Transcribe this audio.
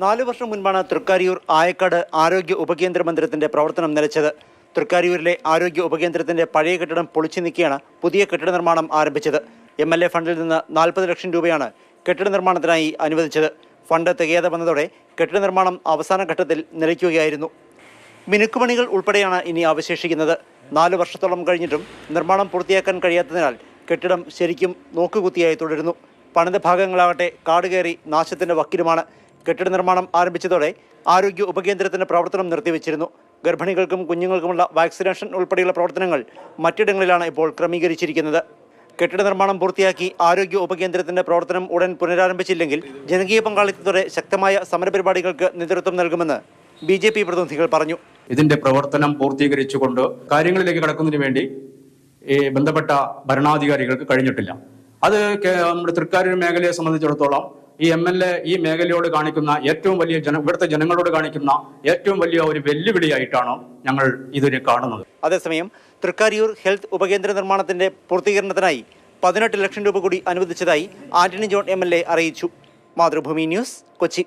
4 വർഷം മുൻപാണ് തൃക്കാരിയൂർ ആയക്കാട് ആരോഗ്യ ഉപകേന്ദ്ര മന്ദിരത്തിന്റെ പ്രവർത്തനം നിലച്ചത്. തൃക്കാരിയൂരിലെ ആരോഗ്യ ഉപകേന്ദ്രത്തിന്റെ പഴയ കെട്ടിടം പൊളിച്ചു നീക്കിയാണ് പുതിയ കെട്ടിട നിർമ്മാണം ആരംഭിച്ചത്. MLA ഫണ്ടിൽ നിന്ന് 40 ലക്ഷം രൂപയാണ് കെട്ടിട നിർമ്മാണത്തിനായി അനുവദിച്ചത്. ഫണ്ട് തികയാതെ വന്നതോടെ കെട്ടിട നിർമ്മാണം അവസാന ഘട്ടത്തിൽ നിലയ്ക്കുകയായിരുന്നു. മിനുക്കുപണികൾ ഉൾപ്പെടെയാണ് ഇനി അവശേഷിക്കുന്നത്. 4 വർഷത്തോളം കഴിഞ്ഞിട്ടും നിർമ്മാണം പൂർത്തിയാക്കാൻ കഴിയാത്തതിനാൽ കെട്ടിടം ശരിക്കും നോക്കുകുത്തിയായി തുടരുന്നു. പണിത ഭാഗങ്ങളാകട്ടെ കാടുകയറി നാശത്തിന്റെ വക്കിലുമാണ്. കെട്ടിട നിർമ്മാണം ആരംഭിച്ചതോടെ ആരോഗ്യ ഉപകേന്ദ്രത്തിന്റെ പ്രവർത്തനം നിർത്തിവെച്ചിരുന്നു. ഗർഭിണികൾക്കും കുഞ്ഞുങ്ങൾക്കുമുള്ള വാക്സിനേഷൻ ഉൾപ്പെടെയുള്ള പ്രവർത്തനങ്ങൾ മറ്റിടങ്ങളിലാണ് ഇപ്പോൾ ക്രമീകരിച്ചിരിക്കുന്നത്. കെട്ടിട നിർമ്മാണം പൂർത്തിയാക്കി ആരോഗ്യ ഉപകേന്ദ്രത്തിന്റെ പ്രവർത്തനം ഉടൻ പുനരാരംഭിച്ചില്ലെങ്കിൽ ജനകീയ പങ്കാളിത്തത്തോടെ ശക്തമായ സമരപരിപാടികൾക്ക് നേതൃത്വം നൽകുമെന്ന് BJP പ്രതിനിധികൾ പറഞ്ഞു. ഇതിന്റെ പ്രവർത്തനം പൂർത്തീകരിച്ചുകൊണ്ട് കാര്യങ്ങളിലേക്ക് കടക്കുന്നതിന് വേണ്ടി ബന്ധപ്പെട്ട ഭരണാധികാരികൾക്ക് കഴിഞ്ഞിട്ടില്ല. അത് നമ്മുടെ തൃക്കാരൂർ മേഖലയെ സംബന്ധിച്ചിടത്തോളം ഈ MLA ഈ മേഖലയോട് കാണിക്കുന്ന ഏറ്റവും വലിയ ഇവിടുത്തെ ജനങ്ങളോട് കാണിക്കുന്ന ഏറ്റവും വലിയ ഒരു വെല്ലുവിളിയായിട്ടാണ് ഞങ്ങൾ ഇതിനെ കാണുന്നത്. അതേസമയം തൃക്കാരിയൂർ ഹെൽത്ത് ഉപകേന്ദ്ര നിർമ്മാണത്തിന്റെ പൂർത്തീകരണത്തിനായി 18 ലക്ഷം രൂപ കൂടി അനുവദിച്ചതായി ആന്റണി ജോൺ MLA അറിയിച്ചു. മാതൃഭൂമി ന്യൂസ്, കൊച്ചി.